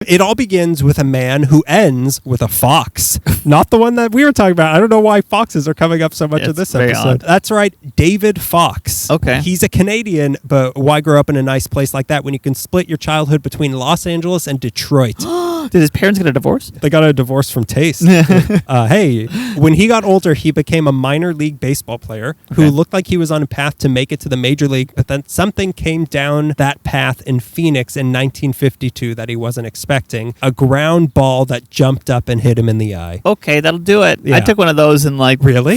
It all begins with a man who ends with a fox. Not the one that we were talking about. I don't know why foxes are coming up so much in this episode. Odd. That's right, David Fox. Okay. He's a Canadian, but why grow up in a nice place like that when you can split your childhood between Los Angeles and Detroit? Did his parents get a divorce? They got a divorce from Taste. Hey, when he got older, he became a minor league baseball player who looked like he was on a path to make it to the major league, but then something came down that path in Phoenix in 1952 that he wasn't expecting. A ground ball that jumped up and hit him in the eye. Okay, that'll do it. Yeah. I took one of those in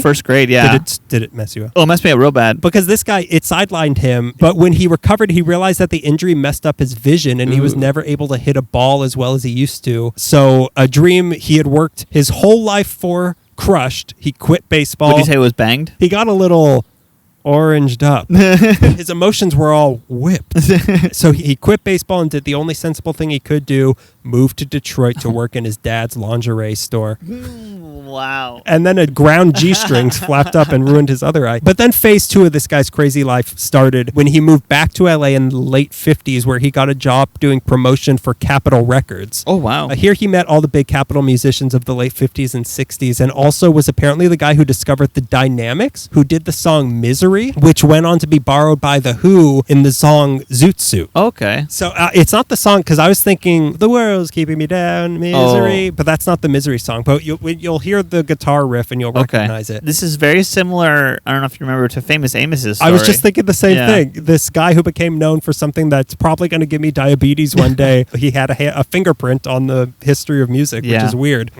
first grade, yeah. Did it mess you up? Oh, it messed me up real bad. Because this guy, it sidelined him, but when he recovered, he realized that the injury messed up his vision and he was never able to hit a ball as well as he used to. So a dream he had worked his whole life for crushed. He quit baseball. Would you say it was banged? He got a little oranged up. His emotions were all whipped. So he quit baseball and did the only sensible thing he could do, moved to Detroit to work in his dad's lingerie store. Wow. And then a ground G-strings flapped up and ruined his other eye. But then phase 2 of this guy's crazy life started when he moved back to LA in the late 50s, where he got a job doing promotion for Capitol Records. Oh, wow. Here he met all the big Capitol musicians of the late 50s and 60s, and also was apparently the guy who discovered the Dynamics, who did the song Misery, which went on to be borrowed by The Who in the song Zoot Suit. Okay. So it's not the song, because I was thinking, the world's keeping me down, misery, but that's not the Misery song. But you'll hear the guitar riff and you'll recognize it. This is very similar, I don't know if you remember, to Famous Amos's story. I was just thinking the same thing. This guy who became known for something that's probably going to give me diabetes one day, he had a fingerprint on the history of music, which is weird.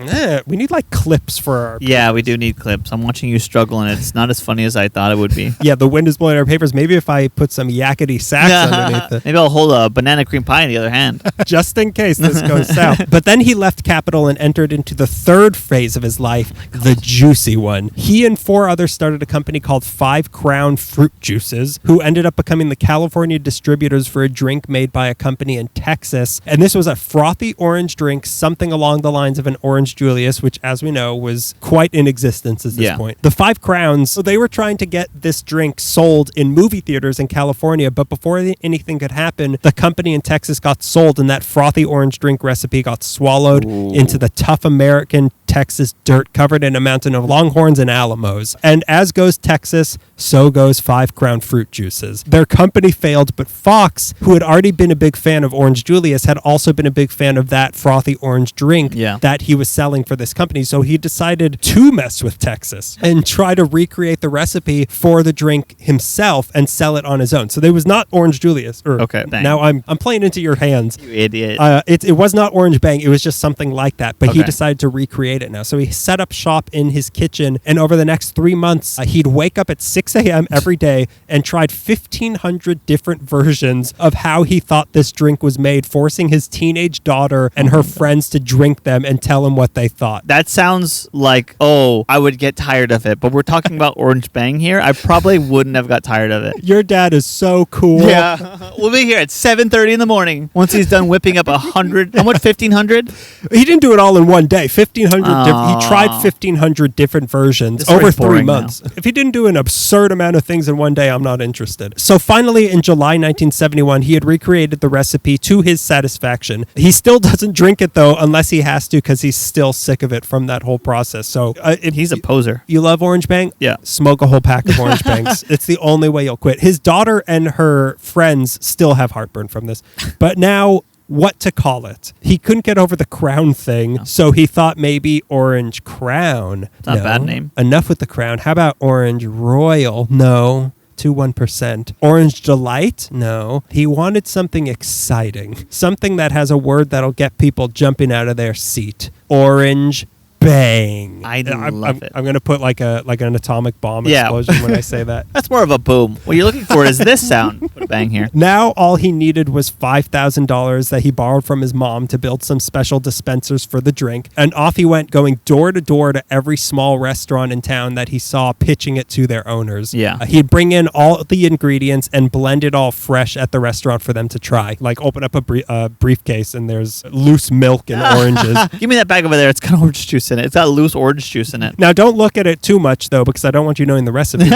We need like clips for our... Yeah, we do need clips. I'm watching you struggle and it's not as funny as I thought it would be. Yeah, the wind is blowing our papers. Maybe if I put some yakety sax underneath it. Maybe I'll hold a banana cream pie in the other hand. Just in case this goes south. But then he left Capitol and entered into the third phase of his life, the juicy one. He and 4 others started a company called 5 Crown Fruit Juices, who ended up becoming the California distributors for a drink made by a company in Texas. And this was a frothy orange drink, something along the lines of an Orange Julius, which, as we know, was quite in existence at this point. The 5 Crowns, so they were trying to get this drink sold in movie theaters in California, but before anything could happen, the company in Texas got sold, and that frothy orange drink recipe got swallowed into the tough American Texas dirt covered in a mountain of Longhorns and Alamos. And as goes Texas, so goes 5 Crown Fruit Juices. Their company failed, but Fox, who had already been a big fan of Orange Julius, had also been a big fan of that frothy orange drink that he was selling for this company. So he decided to mess with Texas and try to recreate the recipe for the drink himself and sell it on his own. So there was not Orange Julius. Now I'm playing into your hands. You idiot. It was not Orange Bang. It was just something like that. But he decided to recreate it now. So he set up shop in his kitchen, and over the next 3 months, he'd wake up at 6 a.m. every day and tried 1,500 different versions of how he thought this drink was made, forcing his teenage daughter and her friends to drink them and tell him what they thought. That sounds like, I would get tired of it. But we're talking about Orange Bang here. I probably wouldn't have got tired of it. Your dad is so cool. Yeah. We'll be here at 7:30 in the morning once he's done whipping up 100. How much? 1,500? He didn't do it all in one day. 1,500. He tried 1,500 different versions over 3 months. Now. If he didn't do an absurd amount of things in one day, I'm not interested. So finally, in July 1971, he had recreated the recipe to his satisfaction. He still doesn't drink it, though, unless he has to, because he's still sick of it from that whole process. So he's a poser. You love Orange Bang? Yeah. Smoke a whole pack of Orange Bangs. It's the only way you'll quit. His daughter and her friends still have heartburn from this. But now, what to call it? He couldn't get over the crown thing, so he thought maybe Orange Crown. It's not a bad name. Enough with the crown. How about Orange Royal? No. 1%. Orange Delight? No. He wanted something exciting. Something that has a word that'll get people jumping out of their seat. Orange Bang. I love it. I'm going to put like an atomic bomb explosion when I say that. That's more of a boom. What you're looking for is this sound. Put a bang here. Now all he needed was $5,000 that he borrowed from his mom to build some special dispensers for the drink. And off he went, going door to door to every small restaurant in town that he saw, pitching it to their owners. Yeah. He'd bring in all the ingredients and blend it all fresh at the restaurant for them to try. Like open up a briefcase and there's loose milk and oranges. Give me that bag over there. It's got orange juice in in it. It's got loose orange juice in it. Now, don't look at it too much, though, because I don't want you knowing the recipe.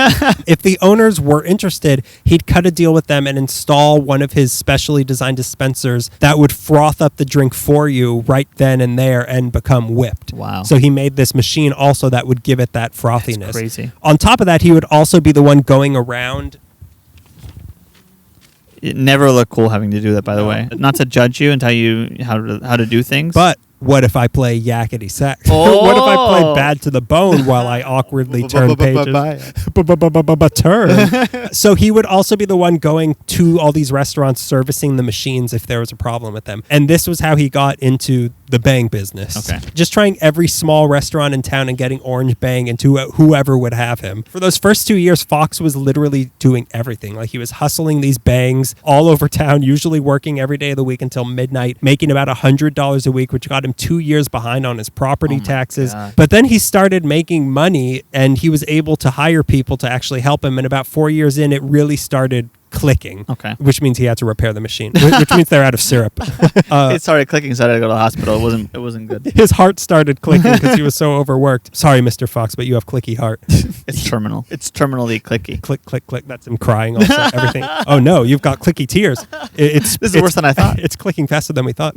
If the owners were interested, he'd cut a deal with them and install one of his specially designed dispensers that would froth up the drink for you right then and there and become whipped. Wow. So he made this machine also that would give it that frothiness. That's crazy. On top of that, he would also be the one going around. It never looked cool having to do that, by the No. way. Not to judge you and tell you how to do things. But what if I play yakety sax? Oh. What if I play Bad to the Bone while I awkwardly turn pages? Turn. So he would also be the one going to all these restaurants, servicing the machines if there was a problem with them. And this was how he got into the Bang business. Okay. Just trying every small restaurant in town and getting Orange Bang into whoever would have him. For those first 2 years, Fox was literally doing everything. Like he was hustling these bangs all over town, usually working every day of the week until midnight, making about $100 a week, which got him 2 years behind on his property taxes. God. But then he started making money and he was able to hire people to actually help him. And about 4 years in, it really started clicking. Okay. Which means he had to repair the machine, which means they're out of syrup. It started clicking, so I had to go to the hospital. It wasn't good. His heart started clicking because he was so overworked. Sorry, Mr. Fox, but you have clicky heart. It's terminal. It's terminally clicky. Click, click, click. That's him crying also. Everything. Oh no, you've got clicky tears. This is worse than I thought. It's clicking faster than we thought.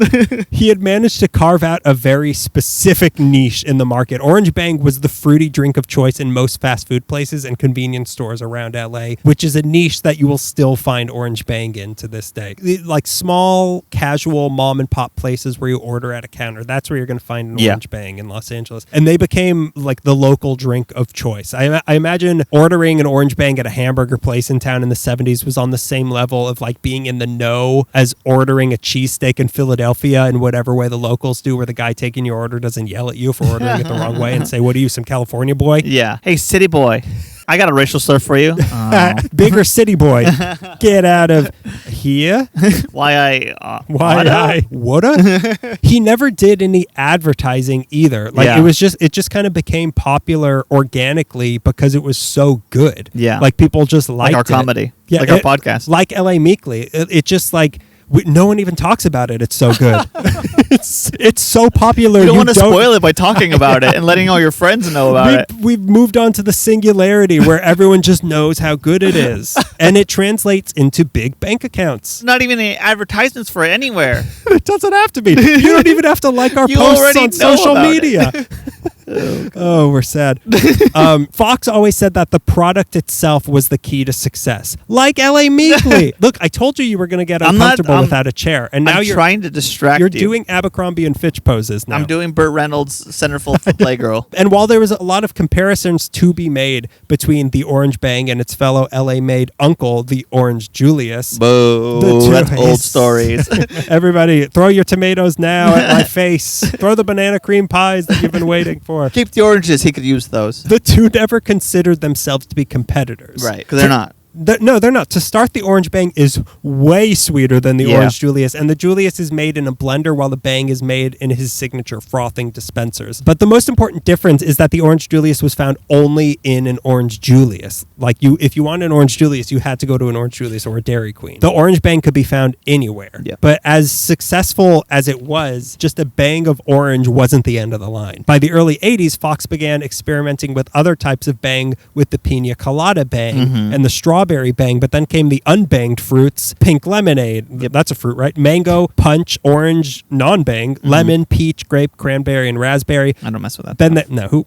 He had managed to carve out a very specific niche in the market. Orange Bang was the fruity drink of choice in most fast food places and convenience stores around LA, which is a niche that you will still find Orange Bang in to this day. Like small, casual mom and pop places where you order at a counter. That's where you're going to find an Orange Bang in Los Angeles. And they became like the local drink of choice. I imagine ordering an Orange Bang at a hamburger place in town in the 70s was on the same level of like being in the know as ordering a cheesesteak in Philadelphia in whatever way the locals do, where the guy taking your order doesn't yell at you for ordering it the wrong way and say, "What are you, some California boy?" Yeah. Hey, city boy. I got a racial slur for you. Bigger city boy. Get out of here. Why I woulda? He never did any advertising either. Like it just kind of became popular organically because it was so good. Yeah. Like people just liked like our it. comedy. Yeah, like our podcast. Like LA Meekly. It just like no one even talks about it. It's so good. it's so popular. You don't want to spoil it by talking about it and letting all your friends know about it. We've moved on to the singularity where everyone just knows how good it is. And it translates into big bank accounts. Not even any advertisements for it anywhere. It doesn't have to be. You don't even have to like our You posts already on know social about media. Oh, we're sad. Fox always said that the product itself was the key to success. Like LA Meekly. Look, I told you were going to get uncomfortable without a chair. And now you're trying to distract you. You're doing Abercrombie and Fitch poses now. I'm doing Burt Reynolds centerfold for Playgirl. And while there was a lot of comparisons to be made between the Orange Bang and its fellow LA-made uncle, the Orange Julius. Boo, that's old stories. Everybody, throw your tomatoes now at my face. Throw the banana cream pies that you've been waiting for. Keep the oranges. He could use those. The two never considered themselves to be competitors. Right, because they're not. No, they're not. To start, the Orange Bang is way sweeter than the Orange Julius, and the Julius is made in a blender while the Bang is made in his signature frothing dispensers. But the most important difference is that the Orange Julius was found only in an Orange Julius. Like if you wanted an Orange Julius, you had to go to an Orange Julius or a Dairy Queen. The Orange Bang could be found anywhere. Yep. But as successful as it was, just a bang of orange wasn't the end of the line. By the early 80s, Fox began experimenting with other types of Bang with the Pina Colada Bang and the Strawberry Bang, but then came the unbanged fruits, pink lemonade. Yep. That's a fruit, right? Mango, punch, orange, non-bang, lemon, peach, grape, cranberry, and raspberry. I don't mess with that. Then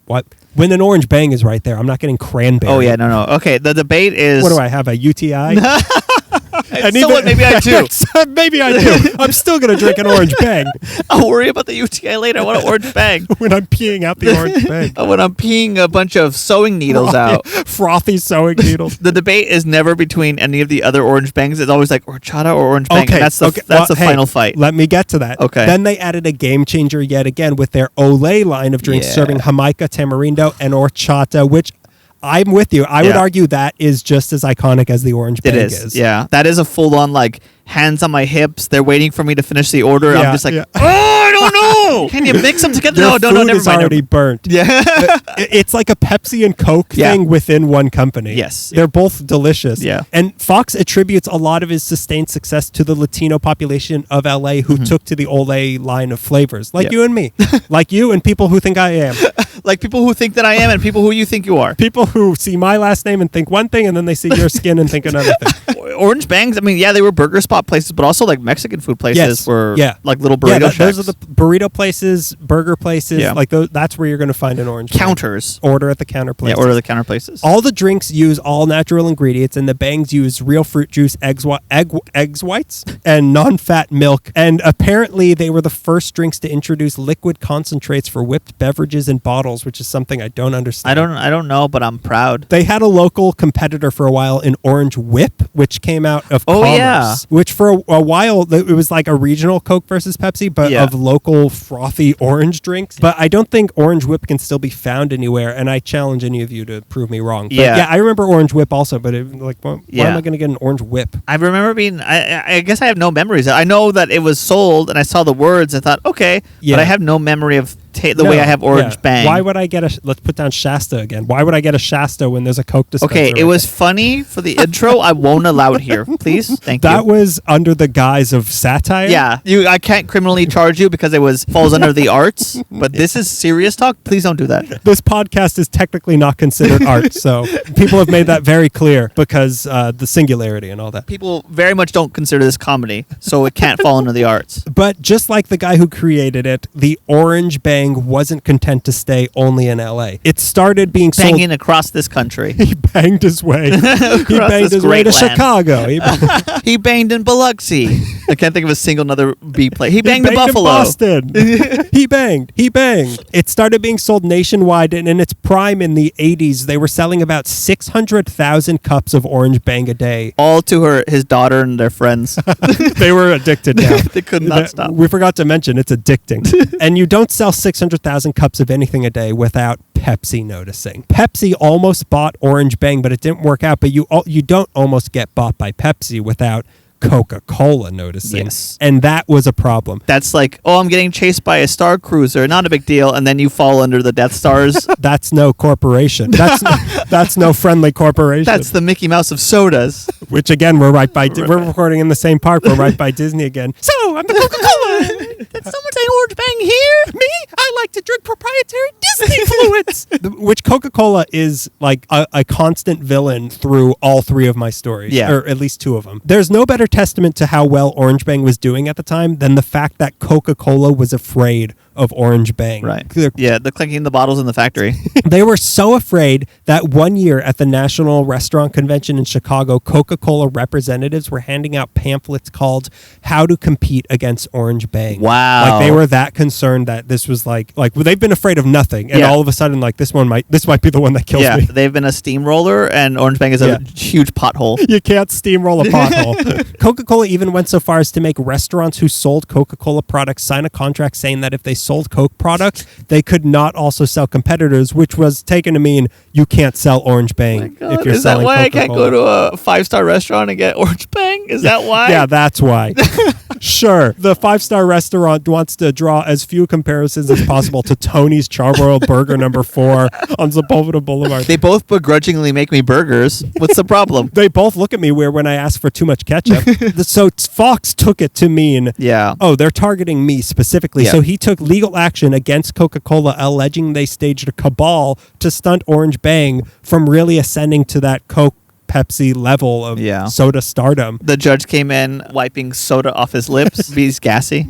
what? When an orange bang is right there, I'm not getting cranberry. Oh yeah, no. Okay, the debate is. What do I have? A UTI? Maybe I do. Maybe I do. I'm still going to drink an Orange Bang. I'll worry about the UTI later. I want an Orange Bang. When I'm peeing out the Orange Bang. When I'm peeing a bunch of sewing needles out. Frothy sewing needles. The debate is never between any of the other Orange Bangs. It's always like horchata or Orange Bang. Okay, That's the final fight. Let me get to that. Okay. Then they added a game changer yet again with their Olay line of drinks serving Jamaica, Tamarindo, and horchata, which I'm with you. I would argue that is just as iconic as the Orange Bang is. Yeah. That is a full-on, like, hands on my hips. They're waiting for me to finish the order. I'm just like, Orange don't know. Can you mix them together? Their No, food never is mind. already burnt. Yeah. It's like a Pepsi and Coke Yeah. thing within one company. Yes. They're both delicious. Yeah. And Fox attributes a lot of his sustained success to the Latino population of LA who took to the Olay line of flavors, like Yeah. you and me, like you and people who think I am. Like people who think that I am and people who you think you are. People who see my last name and think one thing, and then they see your skin and think another thing. Orange Bangs, I mean, yeah, they were burger spot places, but also like Mexican food places Yes. were Yeah. like little burrito Yeah, shacks. those are the burrito places, burger places. Yeah. Like those, that's where you're going to find an orange. Bang. counters. Order at the counter places. Yeah, order the counter places. All the drinks use all natural ingredients, and the bangs use real fruit juice, eggs whites, and non-fat milk. And apparently, they were the first drinks to introduce liquid concentrates for whipped beverages in bottles, which is something I don't understand. I don't know, but I'm proud. They had a local competitor for a while in Orange Whip, which came out of Oh, Commerce, yeah. which for a while it was like a regional Coke versus Pepsi, but Yeah. of local frothy orange drinks. But I don't think Orange Whip can still be found anywhere, and I challenge any of you to prove me wrong. But Yeah. I remember Orange Whip also, but why am Yeah. I going to get an Orange Whip? I remember being. I guess I have no memories. I know that it was sold, and I saw the words. I thought, okay, Yeah. but I have no memory of the way I have Orange Yeah. Bang. Why would I get let's put down Shasta again. Why would I get a Shasta when there's a Coke dispenser? Okay, it right was there? funny for the intro. I won't allow it here, please. Thank That you. was under the guise of satire. Yeah, I can't criminally charge you because it falls under the arts. But this is serious talk. Please don't do that. This podcast is technically not considered art, so people have made that very clear because the singularity and all that. People very much don't consider this comedy, so it can't fall under the arts. But just like the guy who created it, the Orange Bang wasn't content to stay only in LA. It started being sold. Banging across this country. He banged his way. He banged this his way great to land. Chicago. He banged in Biloxi. I can't think of a single other B play. He banged in in Buffalo. Boston. He banged. It started being sold nationwide, and in its prime in the 80s, they were selling about 600,000 cups of Orange Bang a day. All to his daughter and their friends. They were addicted now. They could not stop. We forgot to mention it's addicting. And you don't sell 600,000 cups of anything a day without Pepsi noticing. Pepsi almost bought Orange Bang, but it didn't work out. But you don't almost get bought by Pepsi without Coca-Cola noticing. Yes. And that was a problem. That's like, oh, I'm getting chased by a Star Cruiser. Not a big deal. And then you fall under the Death Stars. That's no corporation. That's no friendly corporation. That's the Mickey Mouse of sodas. Which again, we're right by. We're recording in the same park. We're right by Disney again. So I'm the Coca-Cola. Did someone say Orange Bang here? Me? I like to drink proprietary Disney fluids. Which Coca-Cola is like a constant villain through all three of my stories. Yeah. Or at least two of them. There's no better testament to how well Orange Bang was doing at the time than the fact that Coca-Cola was afraid of Orange Bang. Right. Yeah, the clinking the bottles in the factory. They were so afraid that one year at the National Restaurant Convention in Chicago, Coca-Cola representatives were handing out pamphlets called How to Compete Against Orange Bang. Wow. Like they were that concerned that this was like they've been afraid of nothing, and Yeah. all of a sudden like this might be the one that kills Yeah, me. they've been a steamroller, and Orange Bang is Yeah. a huge pothole. You can't steamroll a pothole. Coca-Cola even went so far as to make restaurants who sold Coca-Cola products sign a contract saying that if they sold Coke products, they could not also sell competitors, which was taken to mean you can't sell Orange Bang if you're Is that selling why Coca-Cola. I can't go to a 5-star restaurant and get Orange Bang? Is that why? Yeah, that's why. Sure. The 5-star restaurant wants to draw as few comparisons as possible to Tony's Charbroiled Burger number 4 on Sepulveda Boulevard. They both begrudgingly make me burgers. What's the problem? They both look at me weird when I ask for too much ketchup. So Fox took it to mean, Yeah. oh, they're targeting me specifically. Yeah. So he took legal action against Coca-Cola, alleging they staged a cabal to stunt Orange Bang from really ascending to that Coke Pepsi level of Yeah. soda stardom. The judge came in wiping soda off his lips. He's gassy.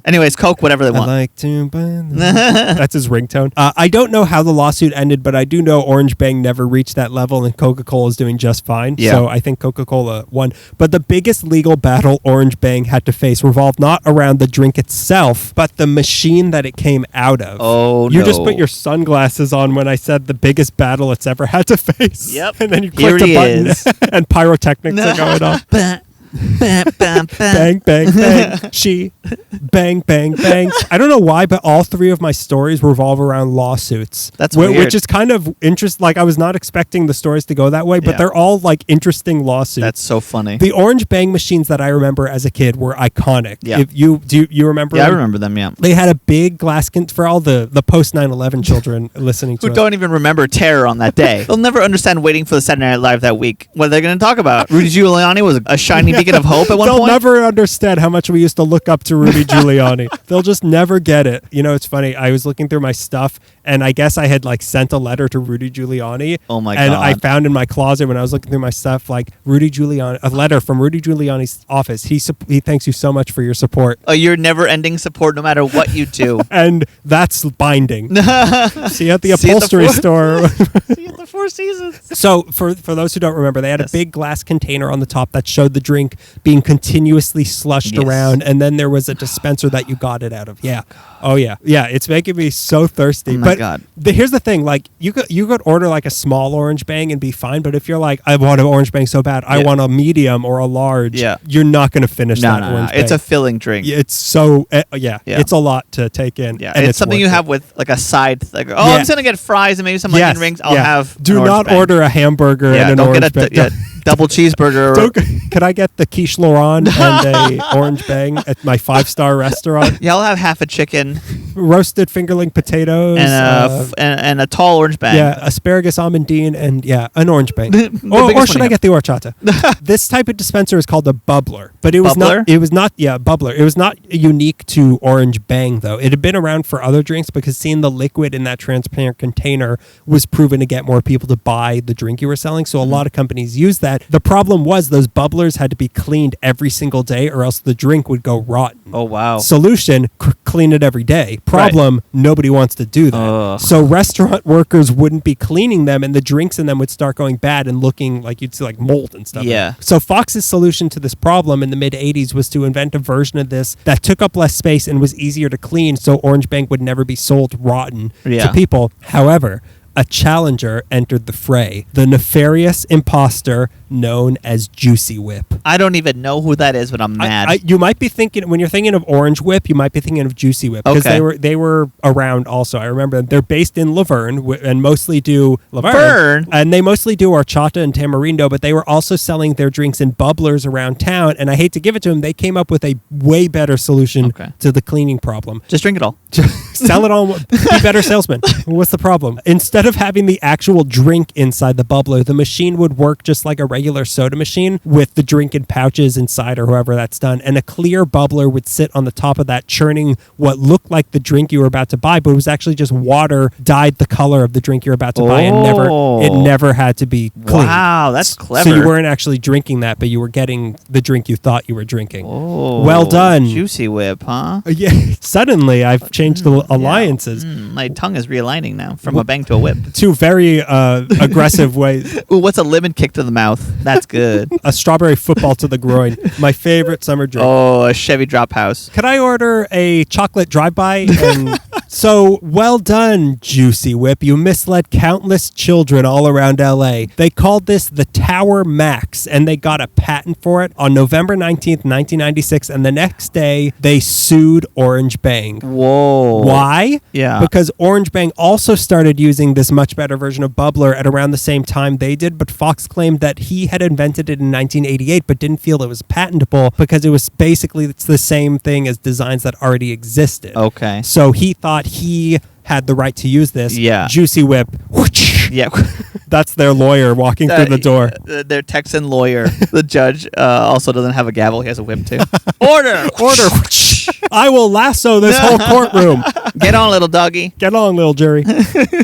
Anyways, Coke, whatever they I want. like to buy That's his ringtone. I don't know how the lawsuit ended, but I do know Orange Bang never reached that level, and Coca-Cola is doing just fine. Yeah. So I think Coca-Cola won. But the biggest legal battle Orange Bang had to face revolved not around the drink itself, but the machine that it came out of. Oh, You no. just put your sunglasses on when I said the biggest battle it's ever had to face. Yep. And then you Here clicked a he button is. and pyrotechnics are going off. Bam, bam, bam. Bang, bang, bang. She, bang, bang, bang. I don't know why, but all three of my stories revolve around lawsuits. That's Which weird. is kind of interesting. Like, I was not expecting the stories to go that way, but Yeah. they're all like interesting lawsuits. That's so funny. The Orange Bang machines that I remember as a kid were iconic. Yeah. If you remember? Yeah, I them? remember them, yeah. They had a big glass for all the post 9/11 children listening to Who us. don't even remember terror on that day. They'll never understand waiting for the Saturday Night Live that week. What are they going to talk about? Rudy Giuliani was a shining beacon of hope at one They'll point? never understand how much we used to look up to Rudy Giuliani. They'll just never get it. You know, it's funny. I was looking through my stuff, and I guess I had like sent a letter to Rudy Giuliani. Oh my And God. I found in my closet when I was looking through my stuff, like Rudy Giuliani, a letter from Rudy Giuliani's office. He thanks you so much for your support. Oh, your never-ending support no matter what you do. And that's binding. See you at the See you at the upholstery four- store. See you at the Four Seasons. So for those who don't remember, they had Yes. a big glass container on the top that showed the drink being continuously slushed Yes. around, and then there was a dispenser that you got it out of. Yeah. Oh yeah. Yeah. It's making me so thirsty. Oh my but God. Here's the thing: like you could order like a small orange bang and be fine, but if you're like, I want an orange bang so bad, I Yeah. want a medium or a large. Yeah. You're not going to finish No, that no, no. orange It's bang. a filling drink. Yeah, it's so Yeah. It's a lot to take in. Yeah, and it's something you worth it. have with like a side. Like, oh, Yeah. I'm just gonna get fries and maybe some onion rings. I'll have. Do an orange not bang. order a hamburger Yeah, and an don't orange get a bang. double cheeseburger. Don't- Can I get the quiche Laurent and a orange bang at my 5-star restaurant? Yeah, I'll have half a chicken Roasted fingerling potatoes. and a tall orange bag. Yeah, asparagus almondine and an orange bang. The or biggest should one I you get the horchata? This type of dispenser is called a bubbler, but it was Bubbler? not. It was not. Yeah, bubbler. It was not unique to Orange Bang though. It had been around for other drinks because seeing the liquid in that transparent container was proven to get more people to buy the drink you were selling. So a lot of companies use that. The problem was those bubblers had to be cleaned every single day, or else the drink would go rotten. Oh wow. Solution, clean it every day. Problem, nobody wants to do that. Ugh. So restaurant workers wouldn't be cleaning them, and the drinks in them would start going bad and looking like you'd see like mold and stuff. Yeah. So Fox's solution to this problem in the mid 80s was to invent a version of this that took up less space and was easier to clean, so Orange Bang would never be sold rotten Yeah. to people. However, a challenger entered the fray, the nefarious imposter known as Juicy Whip. I don't even know who that is, but I'm mad. You might be thinking, when you're thinking of Orange Whip, you might be thinking of Juicy Whip because Okay. they were around also. I remember them. They're based in Laverne and mostly do Laverne? and they mostly do horchata and tamarindo, but they were also selling their drinks in bubblers around town. And I hate to give it to them, they came up with a way better solution Okay. to the cleaning problem. Just drink it all. Sell it on, be better salesman. What's the problem? Instead of having the actual drink inside the bubbler, the machine would work just like a regular soda machine with the drink in pouches inside or however that's done. And a clear bubbler would sit on the top of that, churning what looked like the drink you were about to buy, but it was actually just water dyed the color of the drink you're about to buy, and it never had to be clean. Wow, that's clever. So you weren't actually drinking that, but you were getting the drink you thought you were drinking. Oh, Well done. Juicy Whip, huh? Yeah. Suddenly, I've changed the alliances. My tongue is realigning now from a bang to a whip. Two very aggressive ways. Ooh, what's a lemon kick to the mouth? That's good. A strawberry football to the groin. My favorite summer drink. Oh, a Chevy Drop House. Could I order a chocolate drive-by? And so, well done, Juicy Whip. You misled countless children all around LA. They called this the Tower Max, and they got a patent for it on November 19th, 1996. And the next day, they sued Orange Bang. Whoa. Why? Yeah. Because Orange Bang also started using this much better version of bubbler at around the same time they did, but Fox claimed that he had invented it in 1988 but didn't feel it was patentable because it was basically it's the same thing as designs that already existed. Okay. So he thought he had the right to use this. Yeah. Juicy Whip. Whoosh. Yeah. That's their lawyer walking through the door. Their Texan lawyer, the judge, also doesn't have a gavel. He has a whip too. Order. Order. I will lasso this whole courtroom. Get on, little doggy. Get on, little jury.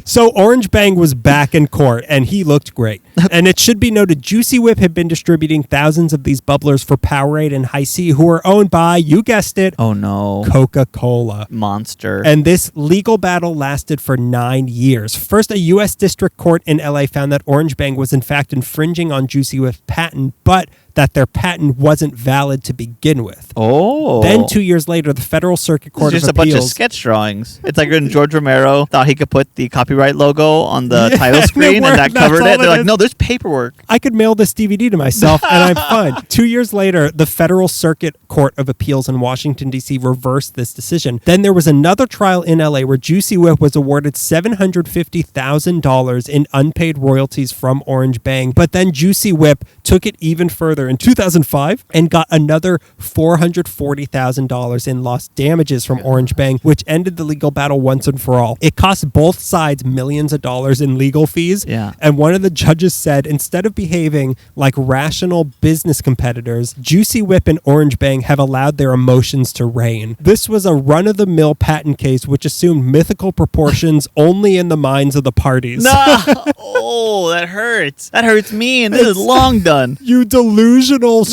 So Orange Bang was back in court, and he looked great. And it should be noted, Juicy Whip had been distributing thousands of these bubblers for Powerade and High C, who were owned by, you guessed it, Oh no. Coca-Cola. Monster. And this legal battle lasted for 9 years. First, a U.S. District Court in L.A. found that Orange Bang was in fact infringing on Juicy Whip's patent, but that their patent wasn't valid to begin with. Oh. Then 2 years later, the Federal Circuit Court It's just of a bunch Appeals... of sketch drawings. It's like when George Romero thought he could put the copyright logo on the title screen and that covered it. They're like, no, there's paperwork. I could mail this DVD to myself and I'm fine. 2 years later, the Federal Circuit Court of Appeals in Washington, D.C. reversed this decision. Then there was another trial in L.A. where Juicy Whip was awarded $750,000 in unpaid royalties from Orange Bang. But then Juicy Whip took it even further in 2005 and got another $440,000 in lost damages from Orange Bang, which ended the legal battle once and for all. It cost both sides millions of dollars in legal fees. Yeah. And one of the judges said, instead of behaving like rational business competitors, Juicy Whip and Orange Bang have allowed their emotions to reign. This was a run-of-the-mill patent case which assumed mythical proportions only in the minds of the parties. No. Oh, that hurts. That hurts me, and this is long done. You delusional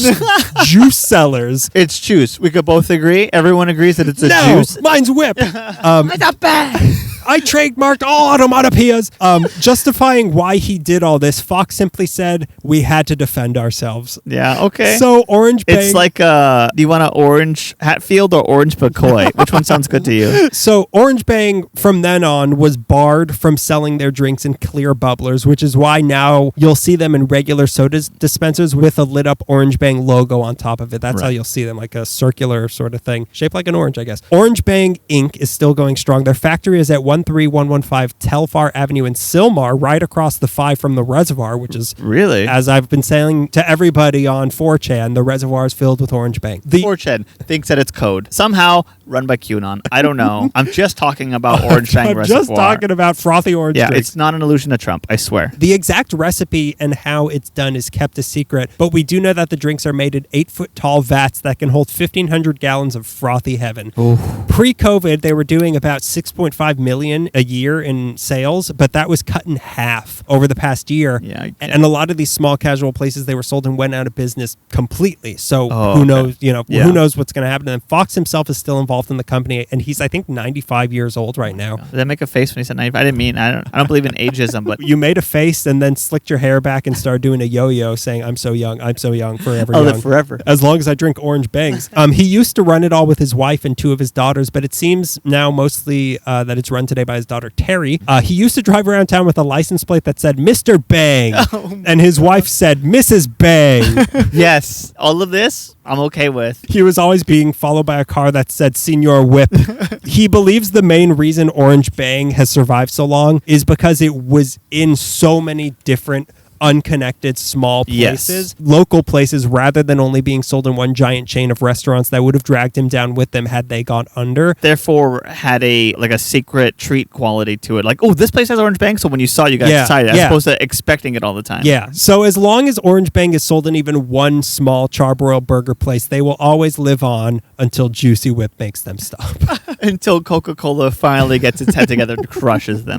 juice sellers. It's juice. We could both agree. Everyone agrees that it's a No, juice. mine's Whip. It's not bad. I trademarked all onomatopoeias. Justifying why he did all this, Fox simply said, we had to defend ourselves. Yeah, okay. So Orange Bang... It's like, do you want an orange Hatfield or orange McCoy? Which one sounds good to you? So Orange Bang, from then on, was barred from selling their drinks in clear bubblers, which is why now you'll see them in regular soda dispensers with a lit-up Orange Bang logo on top of it. That's how you'll see them, like a circular sort of thing, shaped like an orange, I guess. Orange Bang Inc. is still going strong. Their factory is at 13115 Telfar Avenue in Sylmar, right across the 5 from the reservoir, which is, really, as I've been saying to everybody on 4chan, the reservoir is filled with Orange Bang. 4chan thinks that it's code. Somehow run by QAnon. I don't know. I'm just talking about Orange Bang Reservoir. I'm just talking about frothy orange drinks. It's not an allusion to Trump, I swear. The exact recipe and how it's done is kept a secret, but we do know that the drinks are made in 8-foot-tall vats that can hold 1,500 gallons of frothy heaven. Pre-COVID, they were doing about $6.5 million a year in sales, but that was cut in half over the past year. Yeah, and a lot of these small casual places, they were sold and went out of business completely. So who knows? Who knows what's going to happen? And Fox himself is still involved in the company, and he's, I think, 95 years old right now. Did I make a face when he said 95? I didn't mean. I don't believe in ageism, but you made a face and then slicked your hair back and started doing a yo-yo, saying, "I'm so young, forever I'll young, live forever, as long as I drink Orange Bangs." He used to run it all with his wife and 2 of his daughters, but it seems now mostly that it's run today by his daughter Terry. He used to drive around town with a license plate that said Mr. Bang, and his wife said Mrs. Bang. Yes, all of this I'm okay with. He was always being followed by a car that said Senior Whip. He believes the main reason Orange Bang has survived so long is because it was in so many different unconnected small places, local places, rather than only being sold in one giant chain of restaurants that would have dragged him down with them had they gone under. Therefore had a secret treat quality to it. Like, oh, this place has Orange Bang, so when you saw it, you got excited as opposed to expecting it all the time. Yeah. So as long as Orange Bang is sold in even one small Charbroil burger place, they will always live on until Juicy Whip makes them stop. Until Coca-Cola finally gets its head together and crushes them.